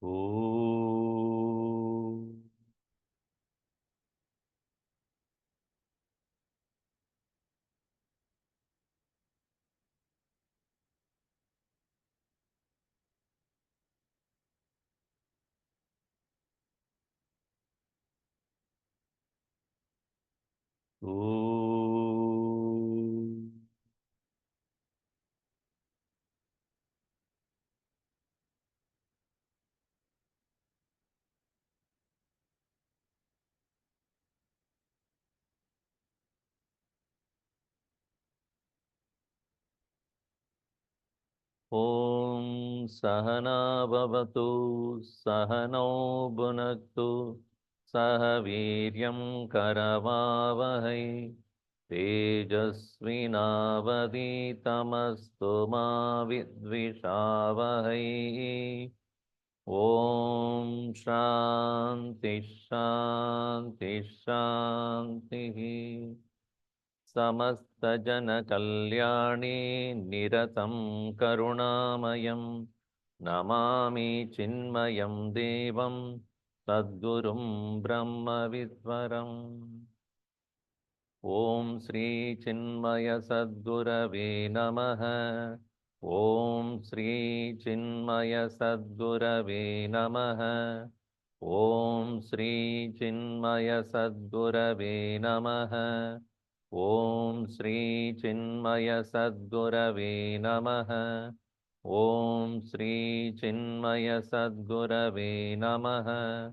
Om. Om. Om Sahana Bhavatu Sahano Bhunaktu Saha Viryam Karavavahai Tejasvinavaditamastu ma vidvishavahai. Om Shanti Shanti Shanti. समस्तजनकल्याणे निरतं करुणामयं Namami चिन्मयं देवं सद्गुरुं ब्रह्मविद्वरम्। ॐ श्री चिन्मय सद्गुरवे नमः। ॐ श्री चिन्मय सद्गुरवे नमः। ॐ श्री चिन्मय सद्गुरवे नमः। ॐ श्री चिन्मय सद्गुरवे नमः। ॐ श्री चिन्मय सद्गुरवे नमः।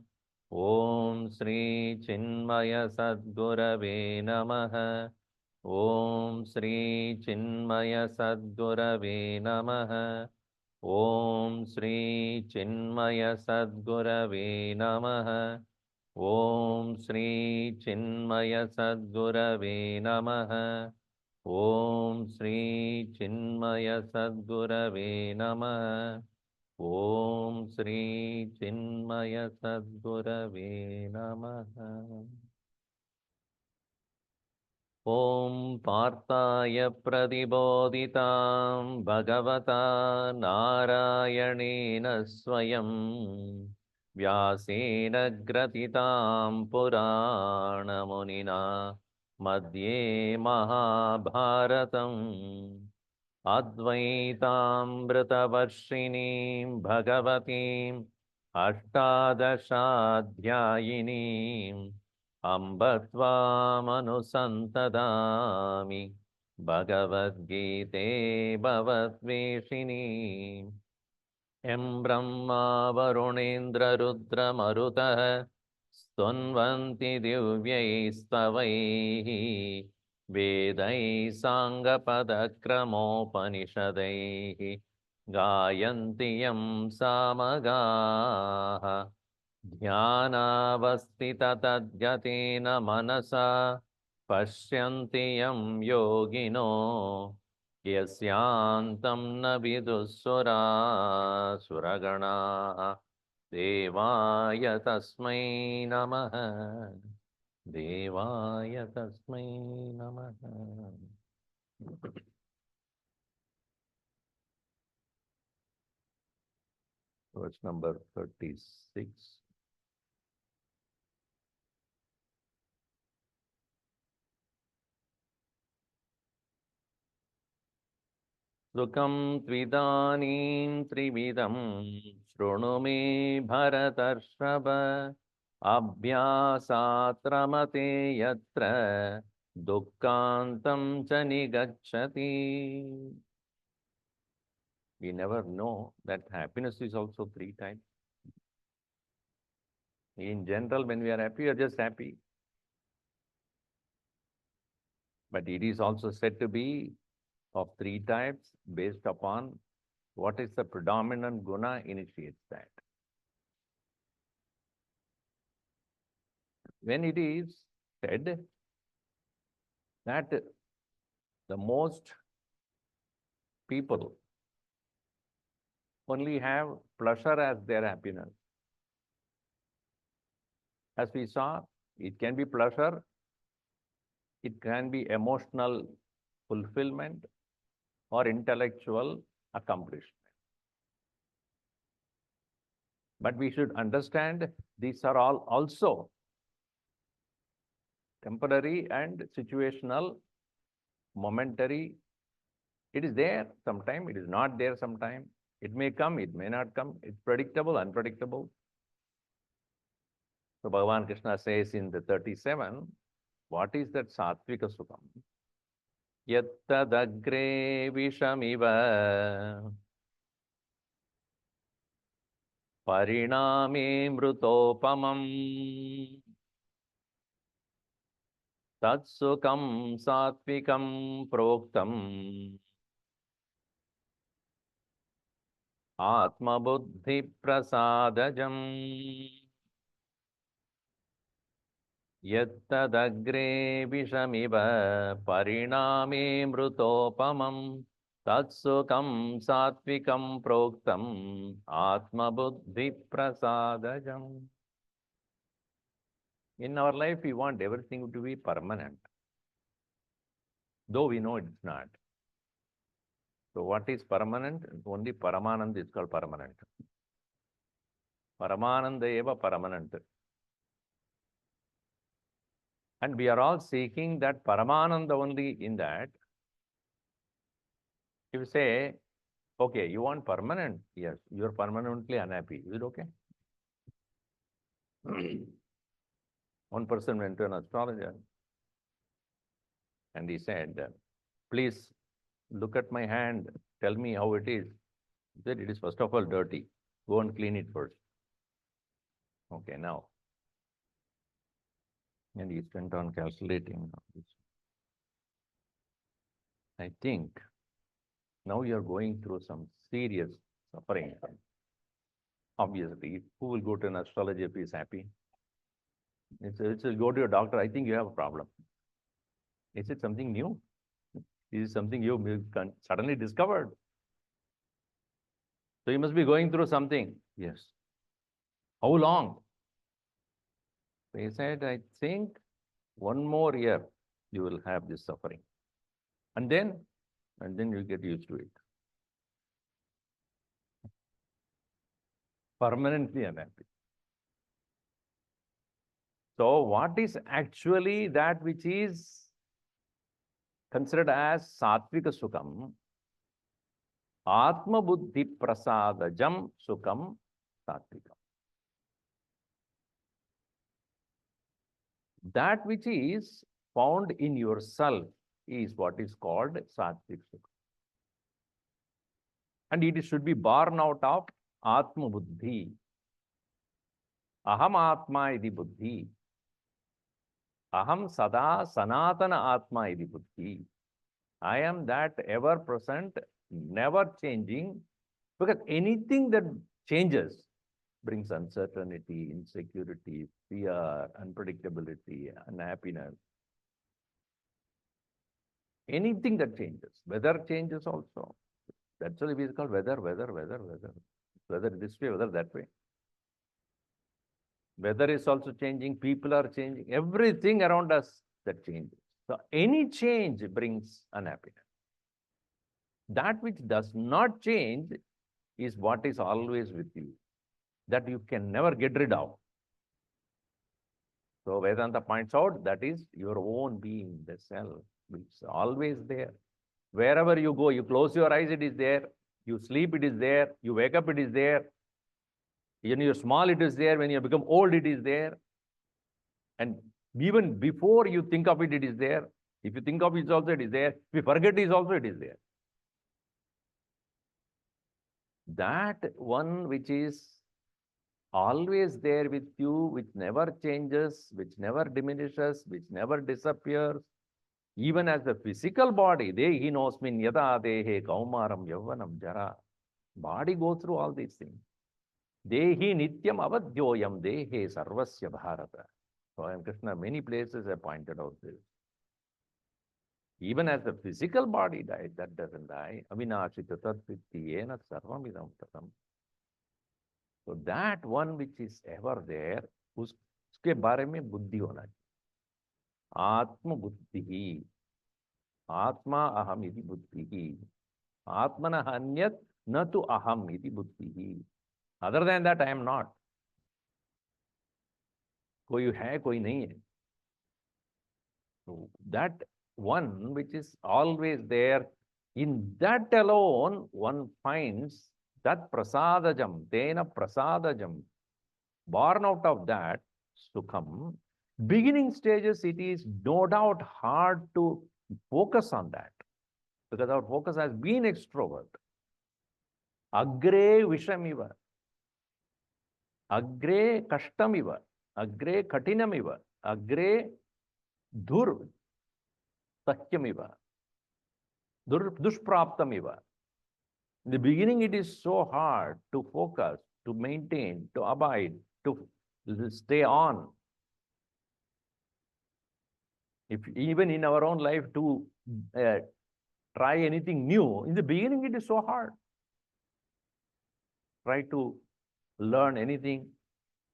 ॐ श्री चिन्मय सद्गुरवे नमः। ॐ श्री चिन्मय सद्गुरवे नमः। ॐ श्री चिन्मय सद्गुरवे नमः। ॐ श्री चिन्मय सद्गुरवे नमः। ॐ श्री चिन्मय सद्गुरवे नमः। ॐ श्री चिन्मय सद्गुरवे नमः। ॐ पार्थाय प्रतिबोधितां भगवता नारायणेन स्वयं व्यासेन ग्रथितां पुराणमुनिना मध्ये महाभारतम् अद्वैतामृतवर्षिणीं भगवतीम् अष्टादशाध्यायिनीम् अम्ब त्वामनुसन्तदामि भगवद्गीते भवद्वेषिणी। यं ब्रह्मा वरुणेन्द्ररुद्रमरुतः स्तुन्वन्ति दिव्यैस्तवैः वेदैः साङ्गपदक्रमोपनिषदैः गायन्ति यं सामगाः। ध्यानावस्थिततद्गतेन मनसा पश्यन्ति यं योगिनो यस्यान्तं न विदुःसुरासुरगणाः। देवाय तस्मै नमः। देवाय तस्मै नमः। Verse number 36. सुखं त्विदानीं त्रिविधं शृणु मे भरतर्षभ। अभ्यासात् रमते यत्र दुःखान्तं च निगच्छति. We never know that happiness is also three types. In general, when we are happy, we are just happy. But it is also said to be of three types based upon what is the predominant guna initiates that. When it is said that the most people only have pleasure as their happiness. As we saw, it can be pleasure, it can be emotional fulfillment or intellectual accomplishment. But we should understand these are all also temporary and situational, momentary. It is there sometime, it is not there sometime. It may come, it may not come. It's predictable, unpredictable. So Bhagavan Krishna says in the 37, what is that Satvika Sukham? Yattadagre vishamiva pariname mrutopamam tatsukam satvikam proktam atma buddhi prasadajam yattadagre vishamiva pariname mrutopamam tatsukam satvikam proktam atma buddhi prasadajam. In our life, we want everything to be permanent, though we know it's not. So what is permanent? Only Paramananda is called permanent. Paramananda eva permanent. And we are all seeking that Paramananda only in that. If you say, okay, you want permanent? Yes, you are permanently unhappy. Is it okay? One person went to an astrologer and he said, please look at my hand, tell me how it is. He said, it is first of all dirty. Go and clean it first. Okay, now. And he went on calculating. I think now you are going through some serious suffering. Obviously, who will go to an astrologer if he is happy? It's go to your doctor. I think you have a problem. Is it something new? Is it something you suddenly discovered? So you must be going through something. Yes. How long? They said, I think 1 more year you will have this suffering. And then you get used to it. Permanently unhappy. So what is actually that which is considered as Satvika Sukham? Atma Buddhi Prasadajam Sukham Satvika. That which is found in yourself is what is called Satvik Sukha. And it should be born out of Atma Buddhi. Aham Atma iti Buddhi. Aham Sada Sanatana Atma iti Buddhi. I am that ever present, never changing, because anything that changes brings uncertainty, insecurity, fear, unpredictability, unhappiness. Anything that changes, weather changes also. That's why we call weather. Whether this way, whether that way. Weather is also changing, people are changing, everything around us that changes. So any change brings unhappiness. That which does not change is what is always with you, that you can never get rid of. So Vedanta points out that is your own being, the self, which is always there. Wherever you go, you close your eyes, it is there. You sleep, it is there. You wake up, it is there. When you're small, it is there. When you become old, it is there. And even before you think of it, it is there. If you think of it also, it is there. If you forget it also, it is there. That one which is always there with you, which never changes, which never diminishes, which never disappears, even as the physical body, dehi nosmin yada dehe kaumaram yavvanam jara. Body goes through all these things. Dehi nityam avadyoyam dehe sarvasya bharata. So in Krishna, many places have pointed out this. Even as the physical body dies, that doesn't die. Avinashita tatvittiyena sarvam idam tatam. So that one which is ever there, उसके बारे में बुद्धि होना चाहिए. आत्म बुद्धि, आत्मा अहम इति बुद्धि, आत्मनः अन्यत् न तु अहम इति बुद्धि. Other than that, I am not. कोई है, कोई नहीं है. So that one which is always there, in that alone one finds that prasadajam, tena prasadajam, born out of that sukham. Beginning stages, it is no doubt hard to focus on that because our focus has been extrovert. Agre vishamiva, agre kashtamiva, agre katinamiva, agre dur sahyamiva, dushpraptamiva. In the beginning, it is so hard to focus, to maintain, to abide, to stay on. If even in our own life to try anything new, in the beginning, it is so hard. Try to learn anything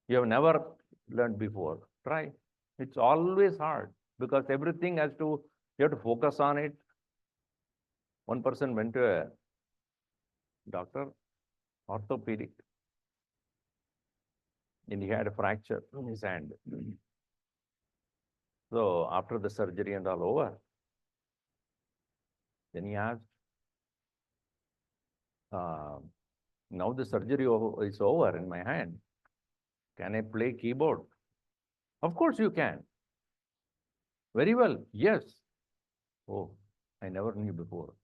you have never learned before. Try. It's always hard because everything has to, you have to focus on it. One person went to a doctor, orthopedic, and he had a fracture in his hand. So after the surgery and all over, then he asked, now the surgery is over in my hand. Can I play keyboard? Of course you can. Very well. Yes. Oh, I never knew before.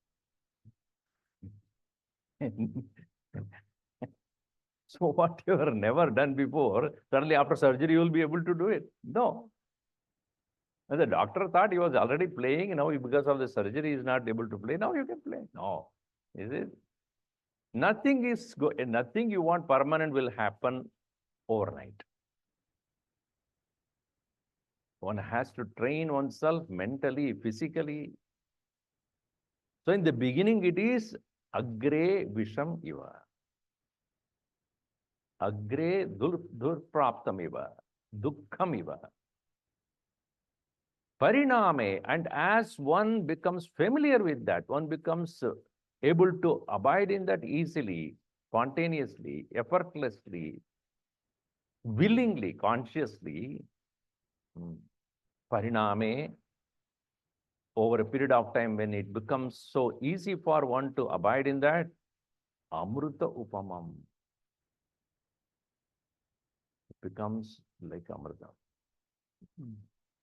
So what you have never done before, suddenly after surgery you will be able to do it. No. And the doctor thought he was already playing. Now because of the surgery he is not able to play. Now you can play. No. Is it? Nothing is nothing you want permanent will happen overnight. One has to train oneself mentally, physically. So in the beginning it is agre visham iva. Agre durpraptam iva. Dukkham iva. Pariname, and as one becomes familiar with that, one becomes able to abide in that easily, spontaneously, effortlessly, willingly, consciously. Pariname, over a period of time when it becomes so easy for one to abide in that, amruta upamam. It becomes like amrita.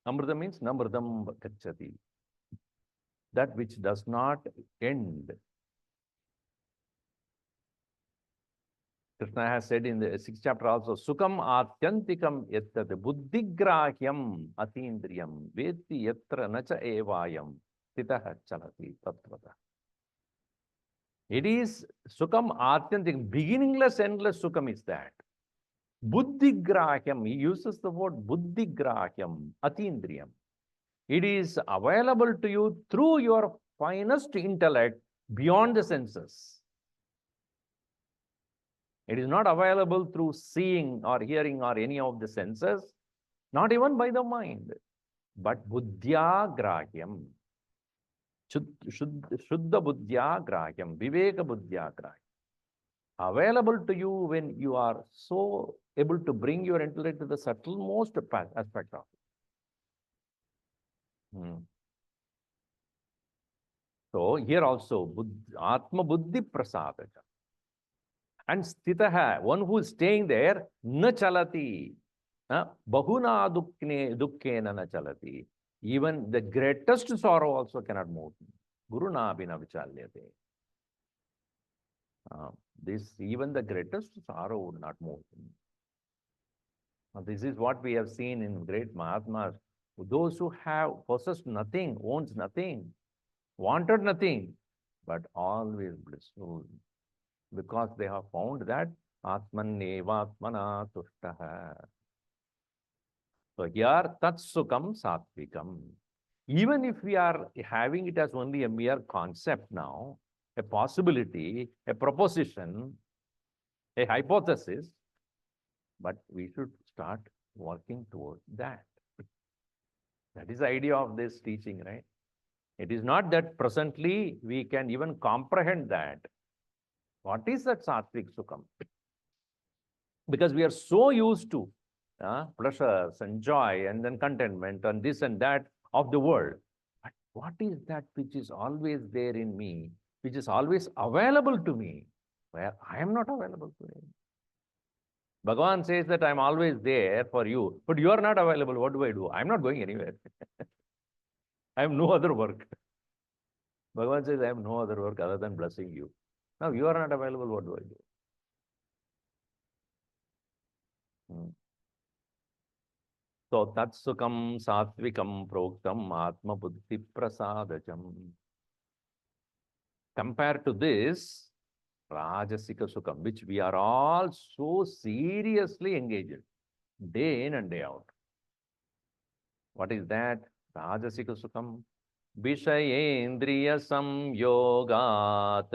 Amrita means namrdam gacchati. That which does not end. Krishna has said in the 6th chapter also, Sukham atyantikam yattat buddhigrahyam atindriyam veti yatra nacha evayam titaha chalati tatvata. It is Sukham atyantikam, beginningless, endless Sukham is that. Buddhigrahyam, he uses the word buddhigrahyam, atindriyam. It is available to you through your finest intellect beyond the senses. It is not available through seeing or hearing or any of the senses, not even by the mind, but buddhya grahyam. Shuddha buddhya grahyam, viveka buddhya grahyam. Available to you when you are so able to bring your intellect to the subtlemost aspect of it. So here also, Atma Buddhi Prasadaja. And Stitaha, one who is staying there, na chalati. Bahuna dukkena na chalati. Even the greatest sorrow also cannot move. Guru na bina vichalyate. Even the greatest sorrow would not move. Now, this is what we have seen in great Mahatmas. Those who have possessed nothing, owns nothing, wanted nothing, but always blissful. Because they have found that Atman Nevatmana Tushtaha. So here Tatsukam Satvikam. Even if we are having it as only a mere concept now, a possibility, a proposition, a hypothesis, but we should start working towards that. That is the idea of this teaching, right? It is not that presently we can even comprehend that. What is that Sattvic Sukham? Because we are so used to pleasures and joy and then contentment and this and that of the world. But what is that which is always there in me, which is always available to me, where I am not available to him? Bhagavan says that I'm always there for you, but you are not available. What do I do? I'm not going anywhere. I have no other work. Bhagavan says, I have no other work other than blessing you. Now you are not available. What do I do? Hmm. So tatsukam satvikam proktam atma buddhi prasadajam. Compared to this, rajasika sukham, which we are all so seriously engaged day in and day out. What is that? Rajasika sukham. Vishayendriya samyogat.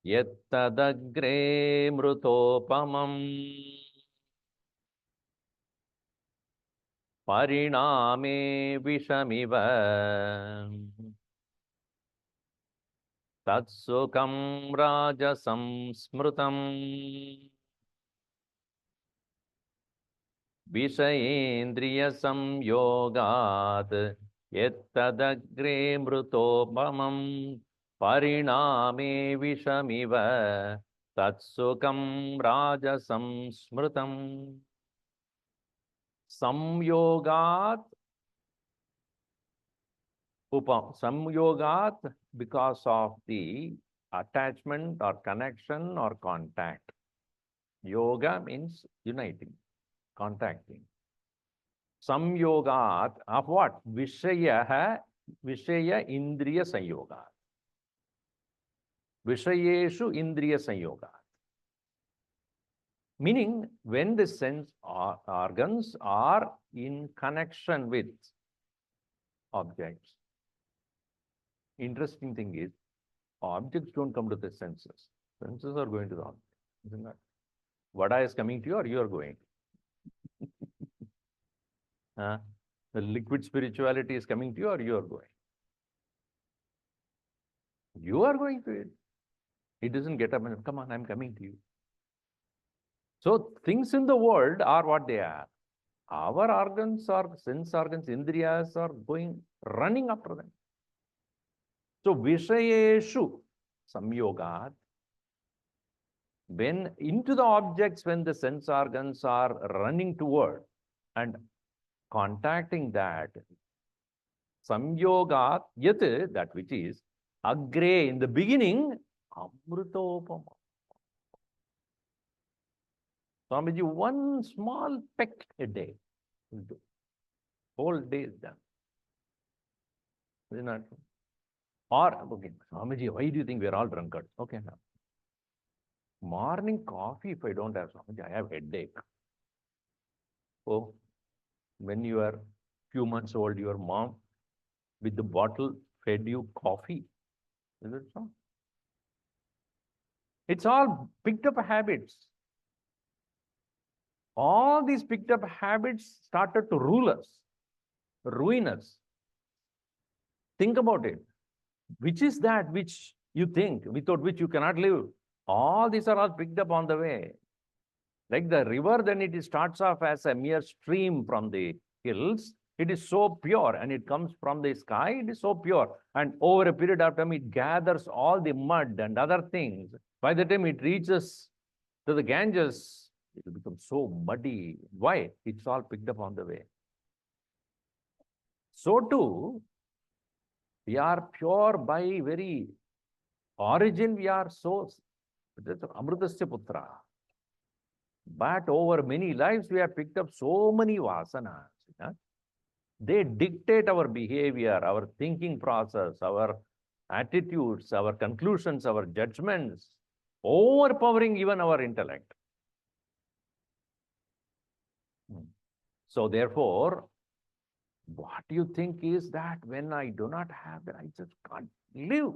Yettadagre mrutopamam. Pariname vishamiva. Tatsukam rajasam smrutam. Vishayendriya samyogat. Yettadagre mrutopamam. Pariname vishamiva. Tatsukam rajasam smrutam. Samyogat Samyogat, because of the attachment or connection or contact. Yoga means uniting, contacting. Samyogat of what? Vishaya Indriya Sanyogat. Vishayeshu Indriya Sanyogat. Meaning, when the sense organs are in connection with objects. Interesting thing is, objects don't come to the senses. Senses are going to the object. Isn't that? Vada is coming to you or you are going? The liquid spirituality is coming to you or you are going? You are going to it. It doesn't get up and come on, I'm coming to you. So things in the world are what they are. Our organs or sense organs, indriyas are running after them. So Vishayeshu Samyogat, when into the objects, when the sense organs are running toward and contacting that, Samyogat Yat, that which is Agre, in the beginning, Amrutopama. Swamiji, one small peck a day will do. Whole day is done. Is it not true? Or, okay, Swamiji, why do you think we are all drunkards? Okay, now. Morning coffee, if I don't have, Swamiji, I have headache. Oh, when you are few months old, your mom with the bottle fed you coffee. Is it so? It's all picked up habits. All these picked up habits started to rule us, ruin us. Think about it. Which is that which you think, without which you cannot live? All these are all picked up on the way. Like the river, then it starts off as a mere stream from the hills. It is so pure and it comes from the sky. It is so pure. And over a period of time, it gathers all the mud and other things. By the time it reaches to the Ganges, it will become so muddy. Why? It's all picked up on the way. So too, we are pure by very origin. We are so Amrutasya Putra. But over many lives, we have picked up so many vasanas. They dictate our behavior, our thinking process, our attitudes, our conclusions, our judgments, overpowering even our intellect. So therefore, what you think is that when I do not have that, I just can't live.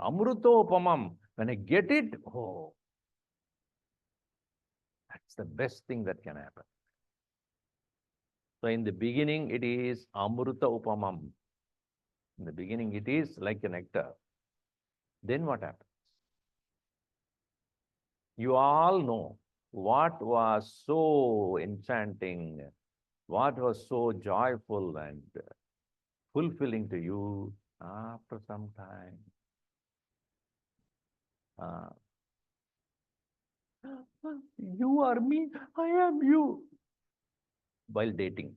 Amrutopamam, when I get it, oh, that's the best thing that can happen. So in the beginning, it is Amruta Upamam. In the beginning, it is like a nectar. Then what happens? You all know what was so enchanting, what was so joyful and fulfilling to you after some time. Uh, you are me, I am you. While dating.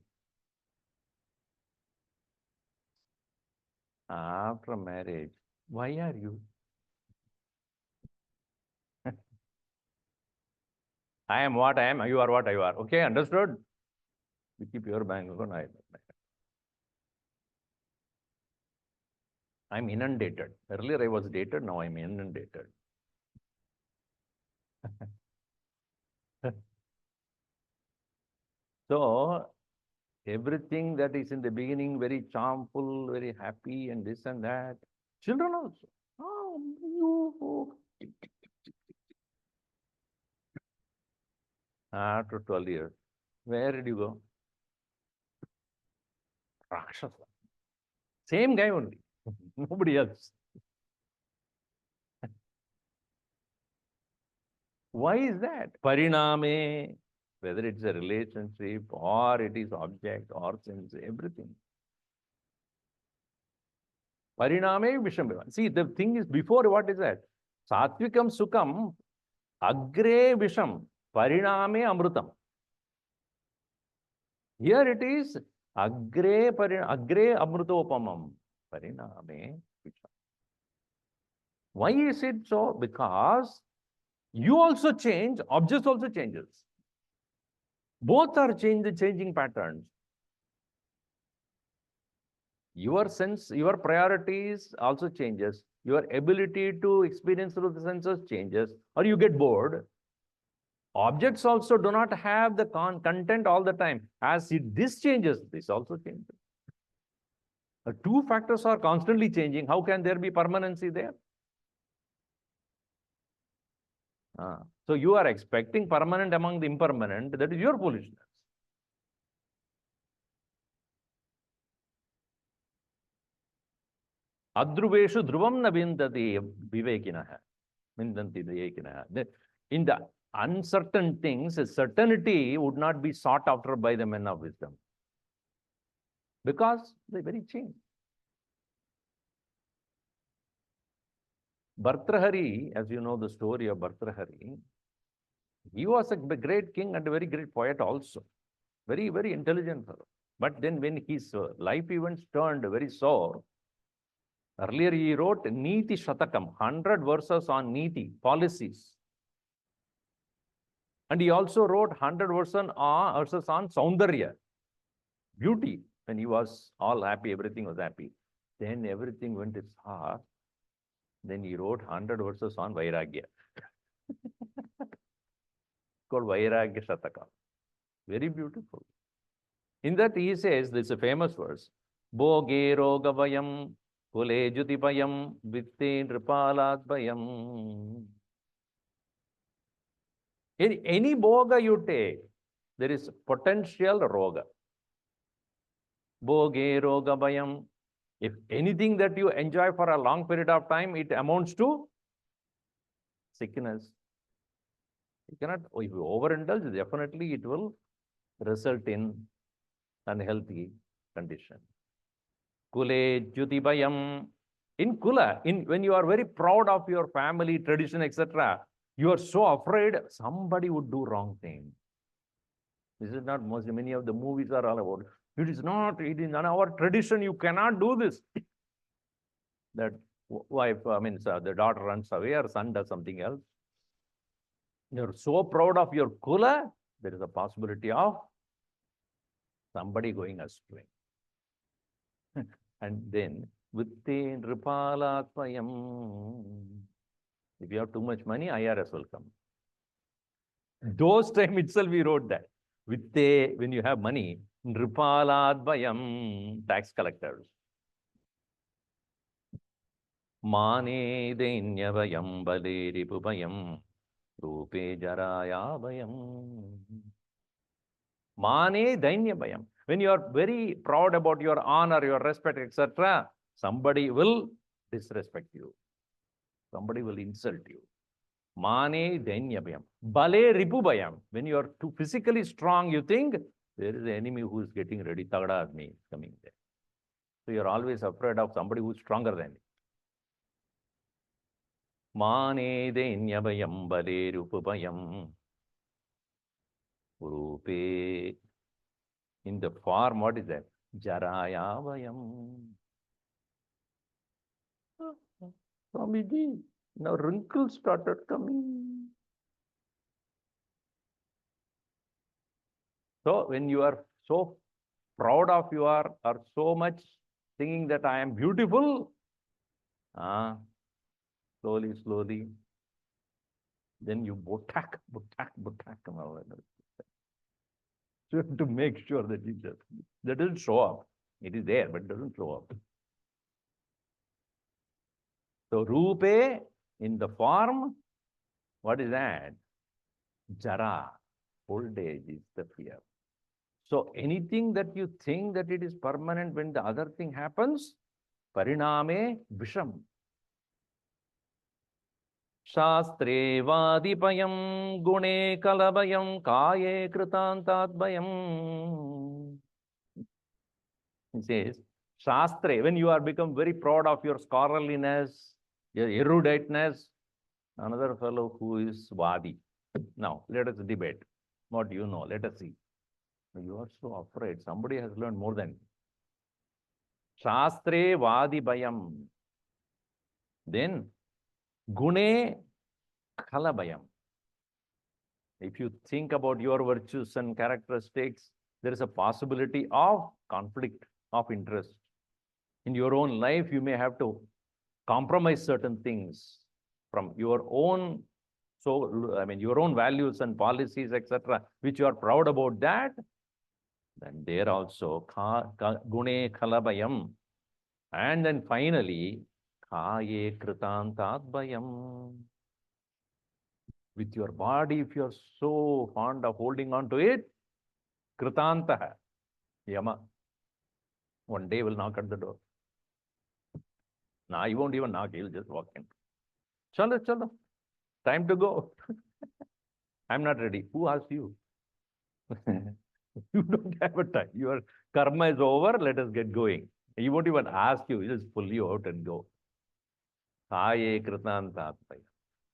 After marriage, why are you? I am what I am, you are what you are. Okay, understood? You keep your bank account. I'm inundated. Earlier I was dated, now I'm inundated. So everything that is in the beginning very charmful, very happy, and this and that. Children also. Oh, you. After 12 years, where did you go? Rakshasa. Same guy only. Nobody else. Why is that? Pariname, whether it's a relationship or it is object or sense, everything. Pariname Visham. See, the thing is before what is that? Satvikam Sukam, Agre Visham, Pariname Amrutam. Here it is Agre Amrutopamam, Pariname Visham. Why is it so? Because you also change, objects also changes. Both are changing patterns. Your sense, your priorities also changes. Your ability to experience through the senses changes, or you get bored. Objects also do not have the content all the time. As this changes, this also changes. The two factors are constantly changing. How can there be permanency there? So you are expecting permanent among the impermanent. That is your foolishness. Adruveshu dhruvam na vindati vivekinaha. Vindanti vivekinaha. In the uncertain things, certainty would not be sought after by the men of wisdom. Because they very change. Bhartrahari, as you know the story of Bhartrahari, he was a great king and a very great poet also. Very, very intelligent fellow. But then when his life events turned very sour, earlier he wrote Niti Shatakam, 100 verses on Niti, policies. And he also wrote 100 verses on Saundarya, beauty. When he was all happy, everything was happy. Then everything went sour. Then he wrote 100 verses on Vairagya. Called Vairagya Shataka. Very beautiful. In that he says, this is a famous verse, Bhoge Rogavayam, Kule Jutipayam, Vitte Nripaladbayam. In any bhoga you take, there is potential roga. Bhoge Rogavayam. If anything that you enjoy for a long period of time, it amounts to sickness. You cannot, if you overindulge, definitely it will result in unhealthy condition. Kule Jyutibhayam. In Kula, when you are very proud of your family, tradition, etc., you are so afraid somebody would do wrong thing. This is not many of the movies are all about. It is in our tradition, you cannot do this. That wife, the daughter runs away or son does something else. You're so proud of your Kula, there is a possibility of somebody going astray. And then, Vitte Nripalatmayam. If you have too much money, IRS will come. Those time itself we wrote that. Vitte, when you have money, Nripaladbayam, tax collectors. Mane Dainyavayam Bale Ripupayam Rupe Jarayabhayam. Mane Dainyavayam. When you are very proud about your honor, your respect, etc., somebody will disrespect you. Somebody will insult you. Mane dainyabhayam. Bale ripubhayam. When you are too physically strong, you think there is an enemy who is getting ready. Tagda Admi is coming there. So you are always afraid of somebody who is stronger than you. Mane dainyabhayam bale rupubhayam. Rupe. In the form, what is that? Jarayavayam. Swamiji, now wrinkles started coming. So when you are so proud of you are, or so much thinking that I am beautiful, slowly, slowly, then you botak. So you have to make sure that that doesn't show up. It is there, but it doesn't show up. So rupe, in the form, what is that? Jara, old age is the fear. So anything that you think that it is permanent, when the other thing happens, pariname visham. Shastre vadipayam gune kalabayam kaye kritantatbayam. He says, Shastre, when you are become very proud of your scholarliness, your eruditeness, another fellow who is Vadi. Now, let us debate. What do you know? Let us see. You are so afraid. Somebody has learned more than you. Shastre Vadi Bayam. Then, Gune Kalabayam. If you think about your virtues and characteristics, there is a possibility of conflict of interest. In your own life, you may have to compromise certain things from your own, your own values and policies, etc., which you are proud about that. Then there also, gune kalabayam. And then finally, kaye kritantatbayam. With your body, if you are so fond of holding on to it, kritantaha, yama. One day will knock at the door. Now he won't even knock, he'll just walk in. Chalo, chalo. Time to go. I'm not ready. Who asked you? You don't have a time. Your karma is over. Let us get going. He won't even ask you. He'll just pull you out and go. Kaye kritantatmaya.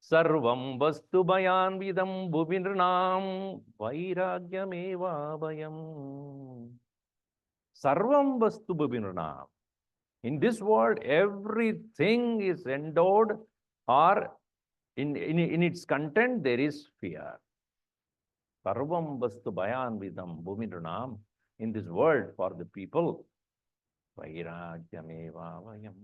Sarvam vastu bayan vidam bhuvinranam vairagyameva bayam. Sarvam vastu bhuvinranam. In this world, everything is endowed, or in its content, there is fear. Sarvam vastu bayan vidam bhuvinranam. In this world, for the people, vairagyameva vayam.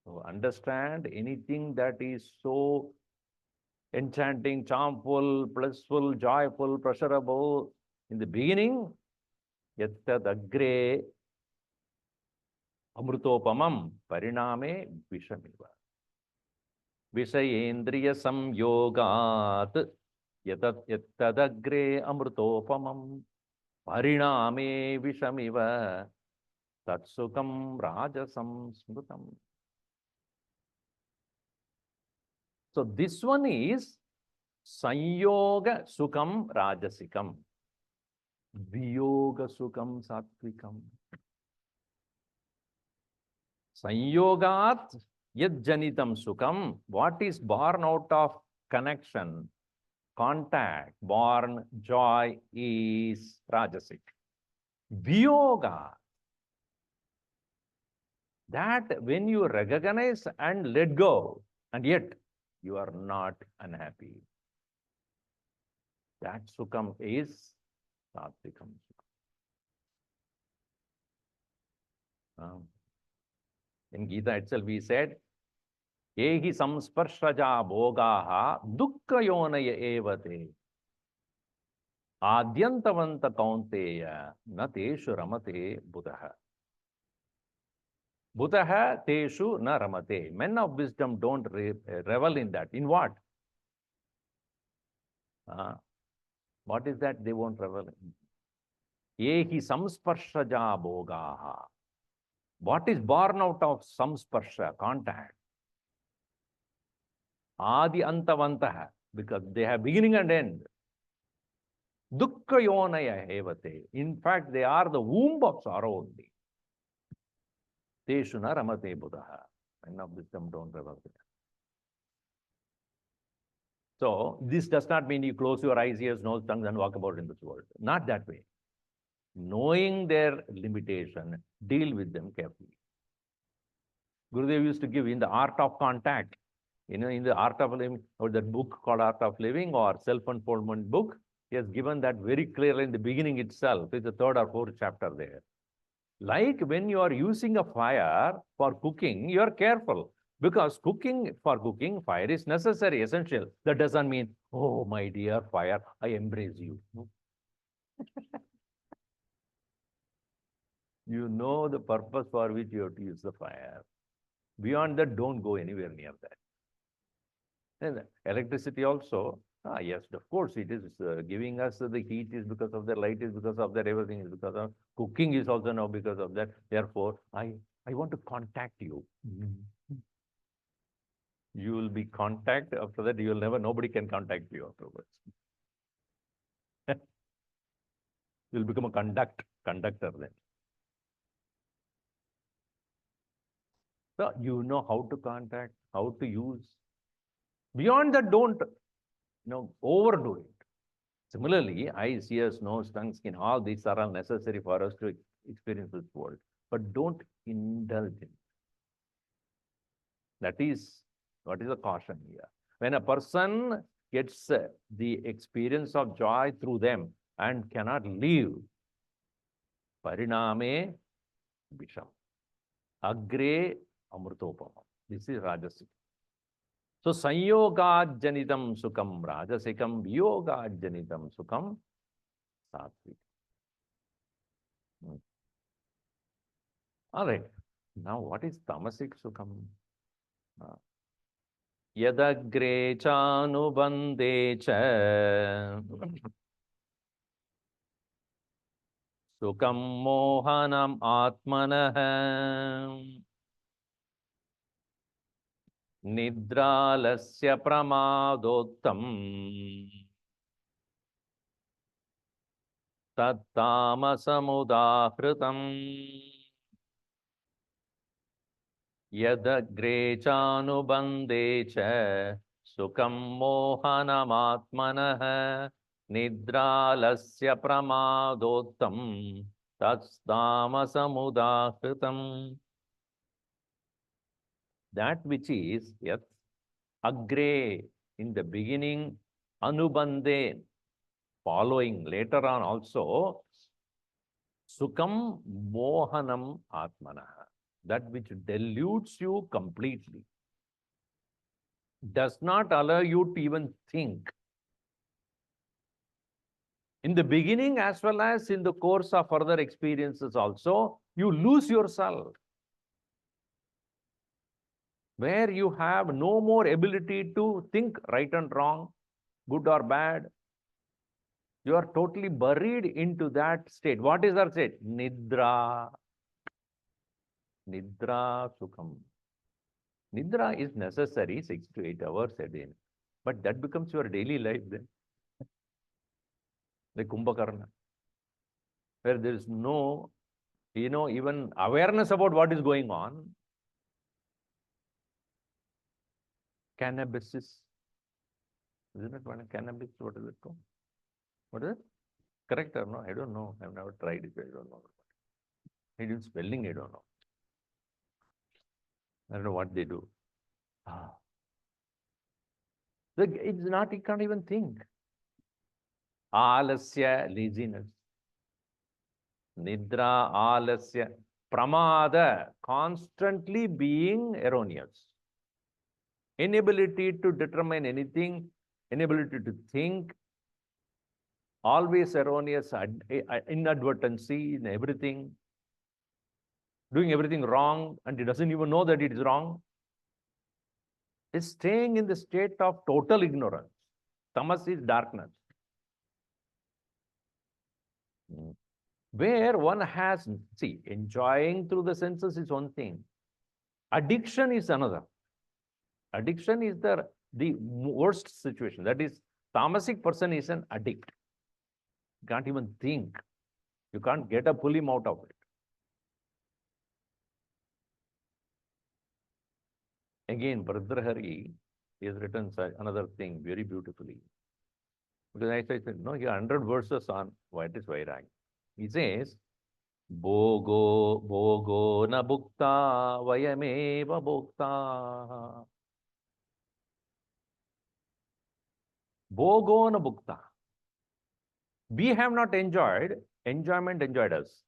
So understand, anything that is so enchanting, charmful, blissful, joyful, pleasurable, in the beginning, yattad agre amrutopamam pariname vishamiva. Vishayendriya samyogat yattad agre amrutopamam pariname vishamiva tatsukam rajasam smrutam. So this one is Sanyoga Sukham Rajasikam. Viyoga Sukham Satvikam. Sanyogat Yajjanitam Sukham. What is born out of connection, contact, born joy is Rajasik. Viyoga. That when you recognize and let go, and yet you are not unhappy. That Sukham is Satvikam Sukham. In Gita itself, we said, Ehi samsparshaja bhogaha dukkha yonaya evate adyantavanta kaunteya na teshu ramate buddha. Buddha teshu na ramate. Men of wisdom don't revel in that. In what? What is that they won't revel in? Ehi samsparshaja bhogaha. What is born out of samsparsha, contact? Adi Antavantaha, because they have beginning and end. Dukkha yonaya hevate. In fact, they are the womb of sorrow only. Teshuna ramate buddha. And of this them don't reverse it. So this does not mean you close your eyes, ears, nose, tongues, and walk about in this world. Not that way. Knowing their limitation, deal with them carefully. Gurudev used to give in the art of contact, in the art of living, or that book called Art of Living or Self-Unfoldment book, he has given that very clearly in the beginning itself. It's the third or fourth chapter there. Like when you are using a fire for cooking, you are careful because for cooking, fire is necessary, essential. That doesn't mean, oh, my dear fire, I embrace you. No. You know the purpose for which you have to use the fire. Beyond that, don't go anywhere near that. And electricity also, yes, of course, it is giving us the heat is because of the light is because of that, everything is because of cooking is also now because of that. Therefore, I want to contact you. You will be contact. After that, you will never, nobody can contact you afterwards. You will become a conductor then. So you know how to contact, how to use. Beyond that, don't overdo it. Similarly, eyes, ears, nose, tongue, skin, all these are all necessary for us to experience this world. But don't indulge in it. That is what is the caution here. When a person gets the experience of joy through them and cannot leave, pariname visham, agre amrutopamam. This is rajasic. So, sanyogajanitam sukam rajasikam, viyogajanitam sukam sattvic. All right. Now, what is tamasic sukam? Yadagre chanubande cha sukam mohanam atmanah nidralasya pramadottam tattamasamudahritam yadagre chanubande cha sukam mohanamatmanah nidralasya pramadottam tattamasamudahritam. That which is yat agre in the beginning, anubande following later on also, sukam mohanam atmanah, that which dilutes you completely, does not allow you to even think. In the beginning as well as in the course of further experiences also, you lose yourself, where you have no more ability to think right and wrong, good or bad. You are totally buried into that state. What is that state? Nidra. Nidra sukham. Nidra is necessary 6 to 8 hours a day. But that becomes your daily life then. Like Kumbhakarna, where there is no, even awareness about what is going on. Cannabis is, isn't it one cannabis? What is it called? What is it? Correct or no? I don't know. I've never tried it. I don't know. Maybe spelling, I don't know. I don't know what they do. It's not, you can't even think. Alasya, laziness. Nidra, alasya, pramada, constantly being erroneous. Inability to determine anything, inability to think, always erroneous, inadvertency in everything, doing everything wrong, and he doesn't even know that it is wrong. Is staying in the state of total ignorance. Tamas is darkness. Where one has, enjoying through the senses is one thing. Addiction is another. Addiction is the the worst situation. That is, tamasic person is an addict. You can't even think. You can't pull him out of it. Again, Bhartrahari has written another thing very beautifully. Because I said, no, here 100 verses on what is Vairagya. He says, Bhogo na bhukta vayameva bhukta. Bhogo na bhukta. We have not enjoyed, enjoyment enjoyed us.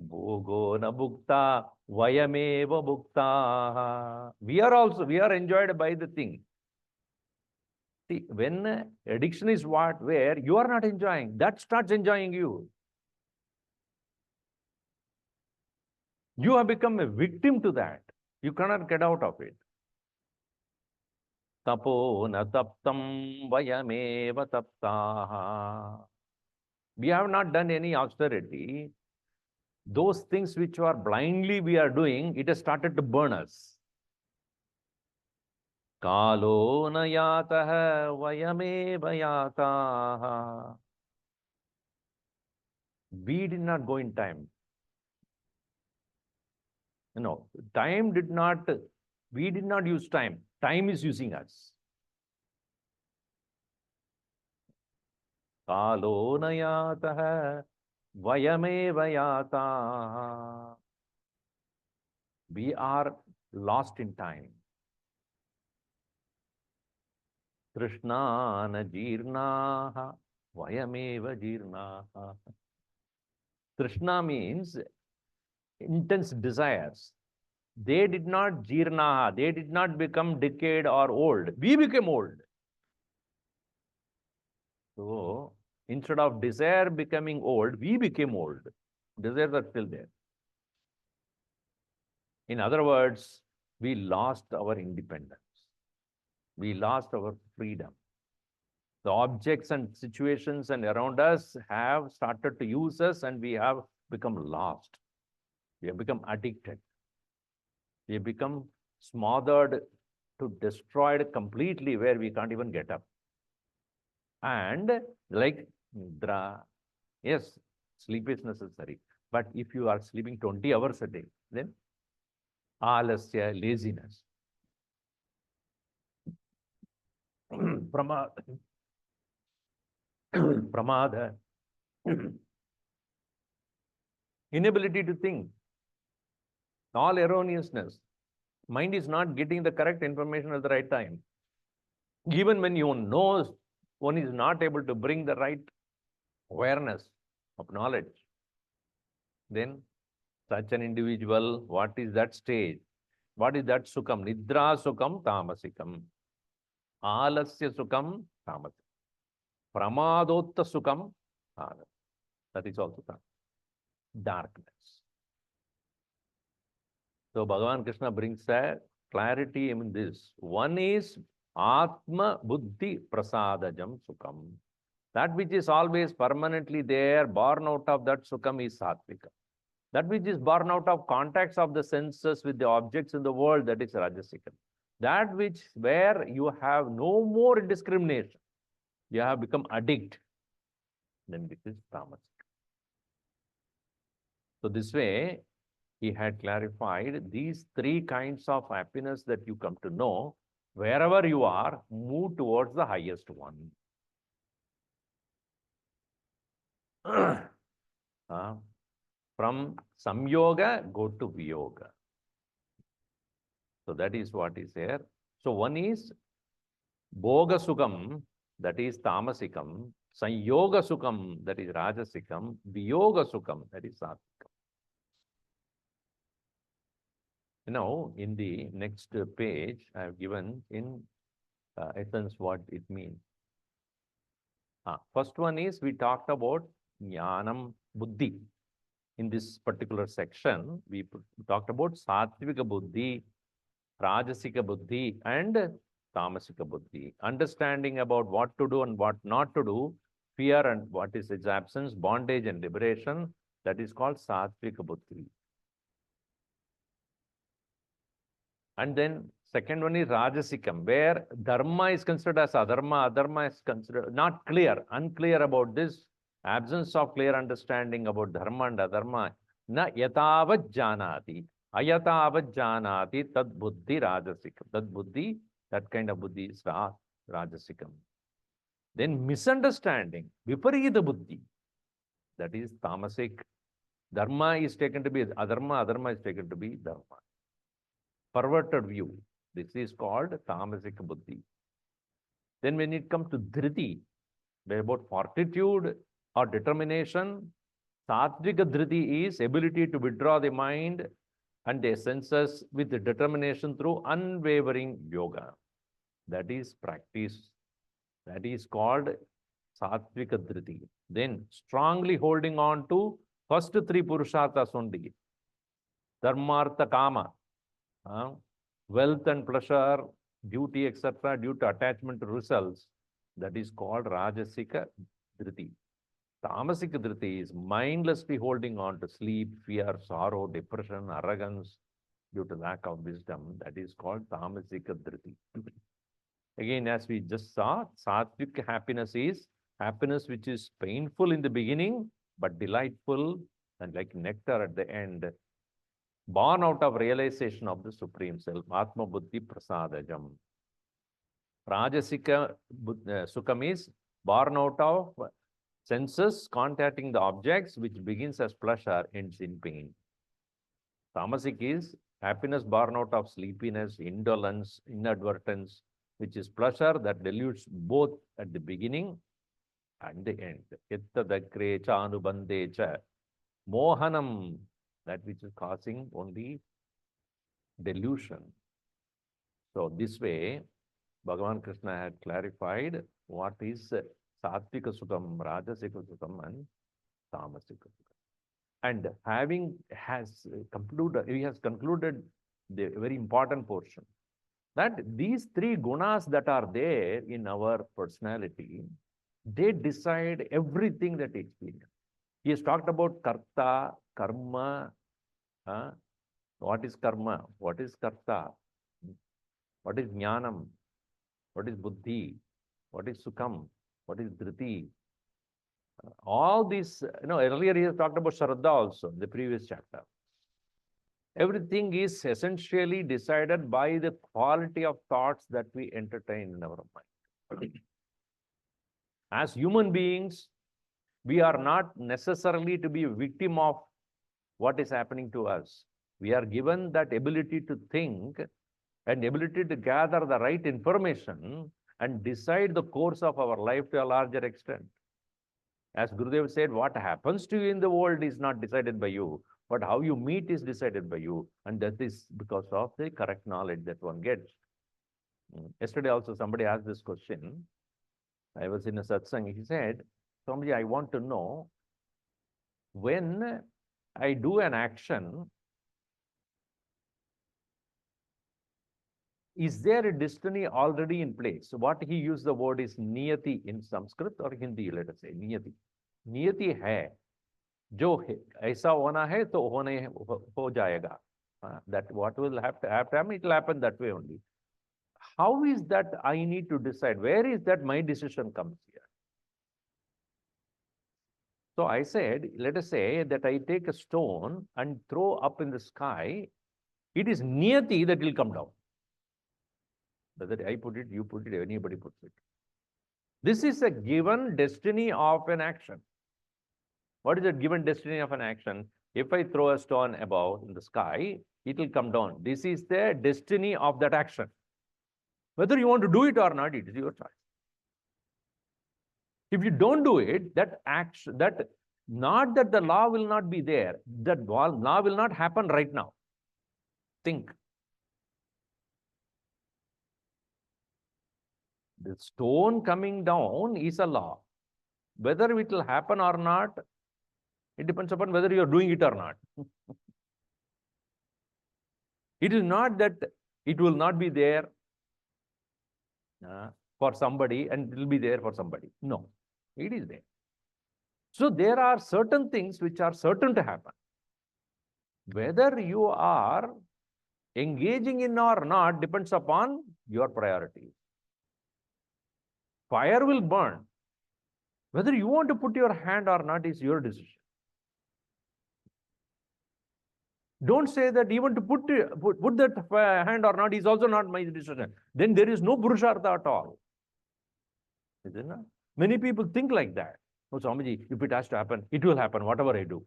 Bhogo na bhukta vayameva bhukta. We are enjoyed by the thing. See, when addiction is where you are not enjoying, that starts enjoying you. You have become a victim to that. You cannot get out of it. Tapo na taptam vayameva taptaha. We have not done any austerity. Those things which are blindly we are doing, it has started to burn us. Kalo na yataha vayameva yataha. We did not go in time. No, time did not, we did not use time. Time is using us. Kalo na yataha vayameva yataha. We are lost in time. Krishnana jirnaha vayameva jirnaha. Krishna means intense desires. They did not jirnaha, they did not become decayed or old. We became old. So, instead of desire becoming old, we became old. Desires are still there. In other words, we lost our independence. We lost our freedom. The objects and situations and around us have started to use us, and we have become lost. We have become addicted. We have become smothered to destroyed completely, where we can't even get up. And like nidra, yes, sleep is necessary. But if you are sleeping 20 hours a day, then alasya, laziness. Pramada, inability to think, all erroneousness. Mind is not getting the correct information at the right time. Even when you know, one is not able to bring the right awareness of knowledge, then such an individual, what is that stage? What is that sukham? Nidra sukham tamasikam. Alasya sukham tamas. Pramadotta sukham. That is also darkness. So Bhagavan Krishna brings a clarity in this. One is Atma Buddhi Prasadajam Sukham. That which is always permanently there, born out of that Sukham is Satvika. That which is born out of contacts of the senses with the objects in the world, that is Rajasika. That which where you have no more discrimination, you have become addict, then this is Tamasika. So this way, he had clarified these three kinds of happiness that you come to know. Wherever you are, move towards the highest one. From samyoga, go to viyoga. So that is what is here. So one is bhoga sukham, that is tamasikam. Sanyoga sukham, that is rajasikam. Viyoga sukham, that is satvika. Now, in the next page, I have given in essence what it means. First one is we talked about jnanam buddhi. In this particular section, we talked about sattvika buddhi, rajasika buddhi, and tamasika buddhi. Understanding about what to do and what not to do, fear and what is its absence, bondage and liberation, that is called sattvika buddhi. And then Second one is Rajasikam, where dharma is considered as adharma, adharma is considered not clear, unclear about this, absence of clear understanding about dharma and adharma. Na yatavat janati, ayatavat janati, tad buddhi rajasikam. Tad buddhi, that kind of buddhi is rajasikam. Then misunderstanding, viparita buddhi, that is tamasic. Dharma is taken to be adharma, adharma is taken to be dharma. Perverted view. This is called tamasic buddhi. Then when it comes to dhriti, about fortitude or determination, sattvika dhriti is ability to withdraw the mind and the senses with the determination through unwavering yoga. That is practice. That is called sattvika dhriti. Then strongly holding on to first three purusharthas only. Dharmartha kama. Wealth and pleasure, duty, etc., due to attachment to results, that is called Rajasika Dhriti. Tamasika Dhriti is mindlessly holding on to sleep, fear, sorrow, depression, arrogance, due to lack of wisdom. That is called Tamasika Dhriti. Again, as we just saw, Sattvic happiness is happiness which is painful in the beginning, but delightful and like nectar at the end. Born out of realization of the Supreme Self, Atma Buddhi Prasadajam. Rajasika Sukham is born out of senses contacting the objects, which begins as pleasure, ends in pain. Tamasic is happiness born out of sleepiness, indolence, inadvertence, which is pleasure that dilutes both at the beginning and the end. Ittadakre cha anubande cha mohanam, that which is causing only delusion. So this way, Bhagavan Krishna had clarified what is Sattvika Sukham, Rajasika Sukham, and Tamasika Sukham. And he has concluded the very important portion, that these three gunas that are there in our personality, they decide everything that we experience. He has talked about karta, karma. What is karma? What is karta? What is jnanam? What is buddhi? What is sukham? What is dhriti? All these, earlier he has talked about shraddha also in the previous chapter. Everything is essentially decided by the quality of thoughts that we entertain in our mind. As human beings, we are not necessarily to be a victim of what is happening to us. We are given that ability to think and ability to gather the right information and decide the course of our life to a larger extent. As Gurudev said, what happens to you in the world is not decided by you, but how you meet is decided by you. And that is because of the correct knowledge that one gets. Yesterday also somebody asked this question. I was in a satsang. He said, Swami, I want to know, when I do an action, is there a destiny already in place? So what he used the word is niyati in Sanskrit or Hindi, let us say, niyati. Niyati hai. Jo aisa hona hai, to ho jayega. That what will have to happen, it will happen that way only. How is that I need to decide? Where is that my decision comes here? So I said, let us say that I take a stone and throw up in the sky. It is niyati that will come down. Whether I put it, you put it, anybody puts it. This is a given destiny of an action. What is the given destiny of an action? If I throw a stone above in the sky, it will come down. This is the destiny of that action. Whether you want to do it or not, it is your choice. If you don't do it, that action, not that the law will not be there, that law will not happen right now. Think. The stone coming down is a law. Whether it will happen or not, it depends upon whether you are doing it or not. It is not that it will not be there for somebody and it will be there for somebody. No, it is there. So there are certain things which are certain to happen. Whether you are Engaging in or not depends upon your priorities. Fire will burn. Whether you want to put your hand or not is your decision. Don't say that even to put that hand or not is also not my decision. Then there is no Purushartha at all. Is it not? Many people think like that. Oh, Swamiji, if it has to happen, it will happen, whatever I do.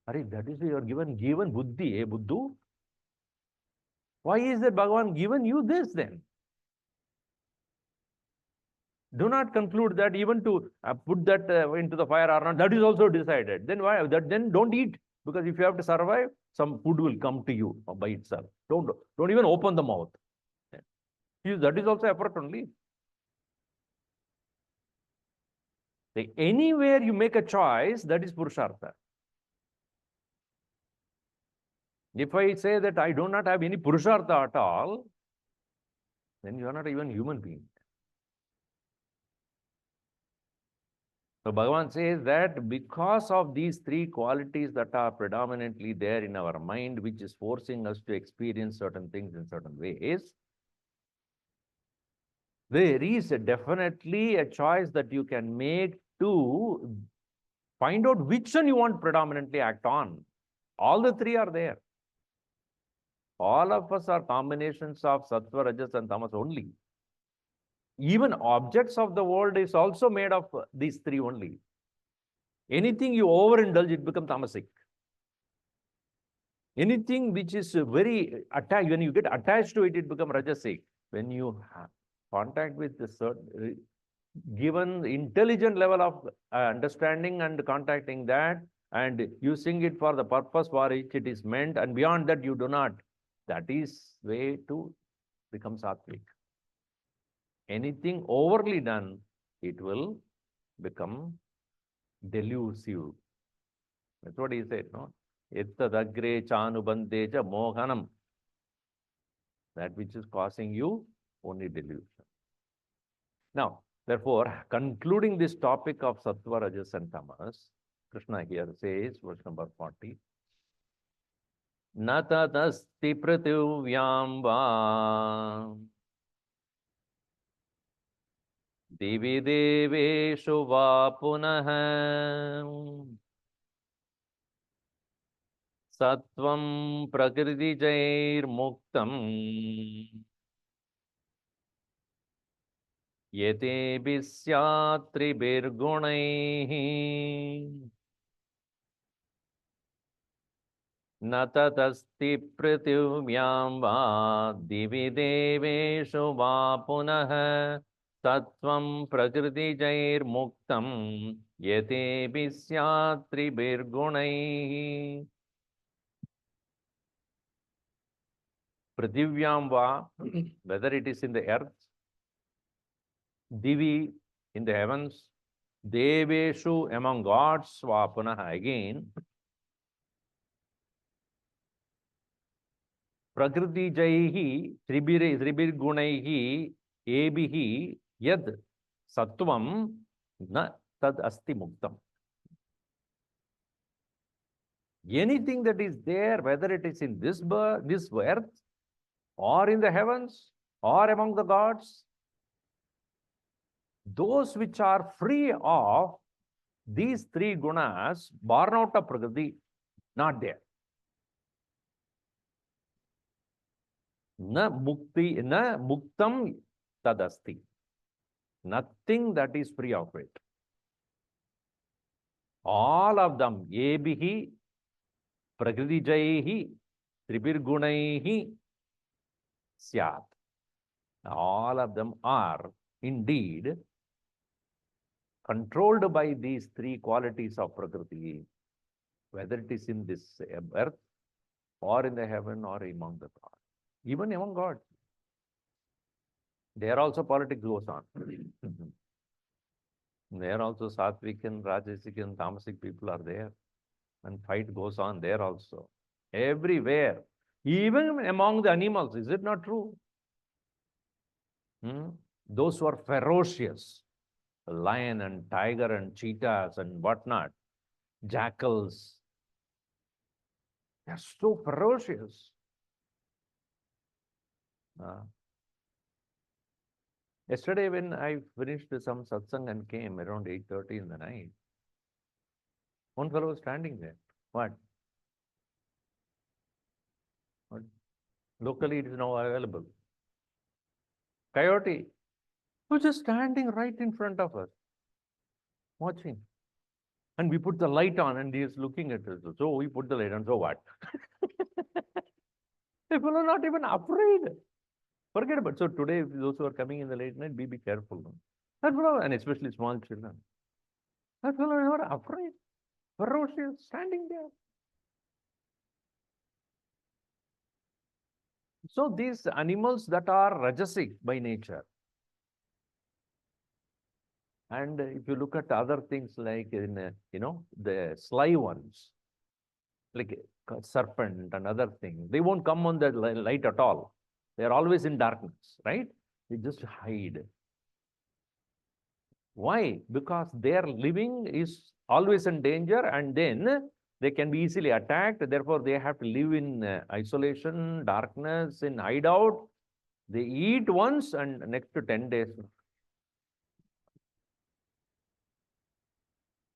Are that is your given buddhi, buddhu? Why is that Bhagavan given you this then? Do not conclude that even to put that into the fire or not, that is also decided. Then why? Then don't eat. Because if you have to survive, some food will come to you by itself. Don't even open the mouth. That is also effort only. Anywhere you make a choice, that is Purushartha. If I say that I do not have any Purushartha at all, then you are not even human being. So Bhagavan says that because of these three qualities that are predominantly there in our mind, which is forcing us to experience certain things in certain ways, there is definitely a choice that you can make to find out which one you want predominantly act on. All the three are there. All of us are combinations of Sattva, Rajas and Tamas only. Even objects of the world is also made of these three only. Anything you overindulge, it becomes tamasic. Anything which is very attached, when you get attached to it, it becomes rajasic. When you have contact with the certain, given intelligent level of understanding and contacting that and using it for the purpose for which it is meant, and beyond that you do not, that is way to become sattvic. Anything overly done, it will become delusive. That's what he said, no? Ettadagre chanubandeja mohanam. That which is causing you only delusion. Now, therefore, concluding this topic of Sattva, Rajas and Tamas, Krishna here says, verse number 40, Na tatasti prithivyam va divi deveshu va punah Sattvam prakriti jair muktam yete bisyatri birgunaihi natatasti prithivyam va divi deveshu va punah Sattvam prakriti jair muktam yete bisyatri birgunaihi Prithivyam va, whether it is in the earth, Divi in the heavens, Deveshu among gods, Swapunaha again, Prakriti Jaihi, Tribir Gunaihi, Ebihi, Yad Sattvam, Na Tad Asti Muktam. Anything that is there, whether it is in this earth, or in the heavens, or among the gods, those which are free of these three gunas, born out of Prakriti, not there. Na muktam tadasti. Nothing that is free of it. All of them, Ebihi, Prakriti Jaihi, Tribirgunaihi, Syat. All of them are indeed controlled by these three qualities of Prakriti, whether it is in this earth or in the heaven or among the gods. Even among gods. There also politics goes on. There also Sattvic and Rajasic and Tamasic people are there. And fight goes on there also. Everywhere. Even among the animals, is it not true? Those who are ferocious, lion and tiger and cheetahs and whatnot, jackals, they are so ferocious. Uh, Yesterday, when I finished some satsang and came around 8:30 in the night, one fellow was standing there. What? What? Locally, it is now available. Coyote was just standing right in front of us, watching. And we put the light on, and he is looking at us. So we put the light on. So what? People are not even afraid. Forget about it. So today, those who are coming in the late night, be careful. No? That fellow, and especially small children, that fellow never afraid. Ferocious, standing there. So these animals that are rajasic by nature, and if you look at other things like in the sly ones, like a serpent and other things, they won't come on the light at all. They are always in darkness, right? They just hide. Why? Because their living is always in danger, and then they can be easily attacked. Therefore, they have to live in isolation, darkness, in hideout. They eat once, and next to 10 days,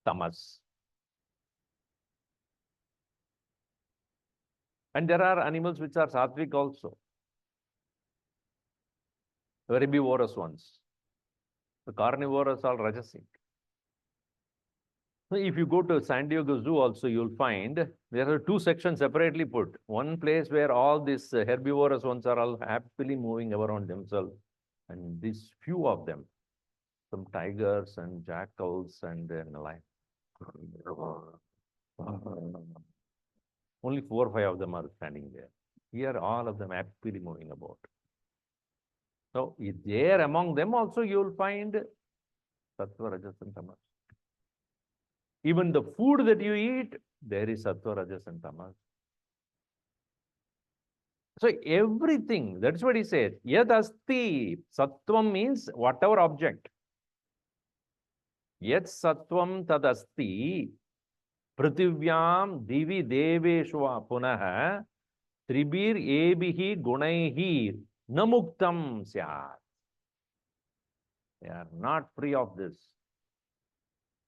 tamas. And there are animals which are sattvic also, herbivorous ones. The carnivorous are rajasic. So if you go to San Diego Zoo also, you'll find there are two sections separately put. One place where all these herbivorous ones are all happily moving around themselves. And these few of them, some tigers and jackals and then like only 4 or 5 of them are standing there. Here, all of them happily moving about. So there among them also you will find sattva, rajas, and tamas. Even the food that you eat, there is sattva, rajas, and tamas. So everything, that's what he says. Yad asti, sattvam means whatever object. Yad sattvam tad asti, prativyam divi deveshva punaha, tribir ebihi gunaihi namuktam syat. They are not free of this.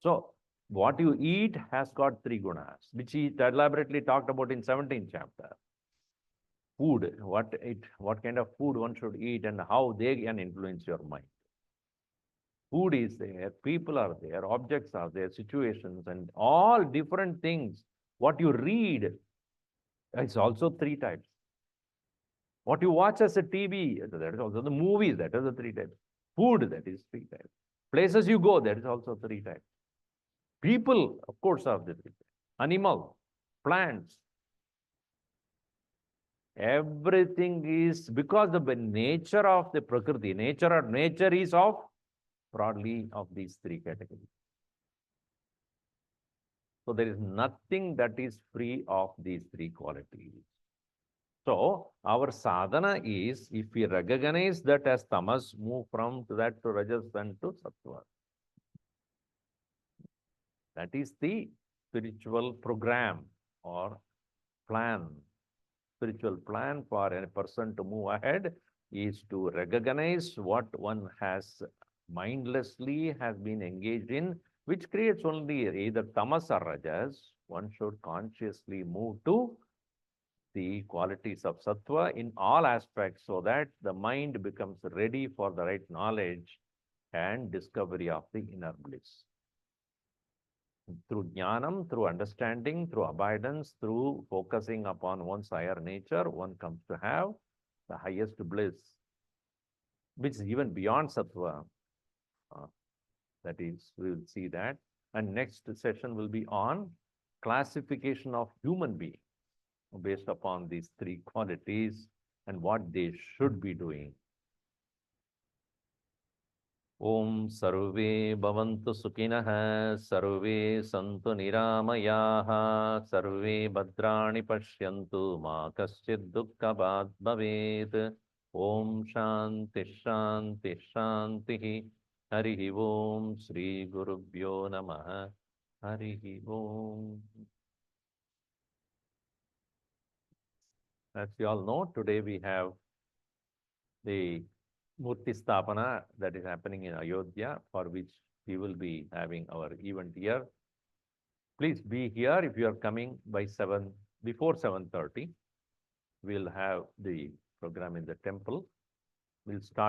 So, what you eat has got 3 gunas, which he elaborately talked about in 17th chapter. Food, what kind of food one should eat and how they can influence your mind. Food is there, people are there, objects are there, situations, and all different things. What you read is also 3 types. What you watch as a TV, that is also the movies, that is the 3 types. Food, that is 3 types. Places you go, that is also 3 types. People, of course, are the 3 types. Animal, plants. Everything is because the nature of the Prakriti, nature is of broadly of these 3 categories. So there is nothing that is free of these 3 qualities. So our sadhana is, if we recognize that as tamas, move from that to rajas and to sattva. That is the spiritual program or plan. Spiritual plan for a person to move ahead is to recognize what one has mindlessly has been engaged in, which creates only either tamas or rajas. One should consciously move to the qualities of sattva in all aspects so that the mind becomes ready for the right knowledge and discovery of the inner bliss. Through jnanam, through understanding, through abidance, through focusing upon one's higher nature, one comes to have the highest bliss, which is even beyond sattva. That is, we will see that. And next session will be on classification of human being based upon these 3 qualities and what they should be doing. Om sarve bhavantu sukhinah, sarve santu niramayaha, sarve bhadrani pashyantu, ma kaschid dukkhabhat bhavet. Om shanti shanti shanti. Harihi Om Shri Gurubhyo Namaha. Harihi Om. As you all know, today we have the Murti Stapana that is happening in Ayodhya, for which we will be having our event here. Please be here if you are coming by 7, before 7:30. We'll have the program in the temple. We'll start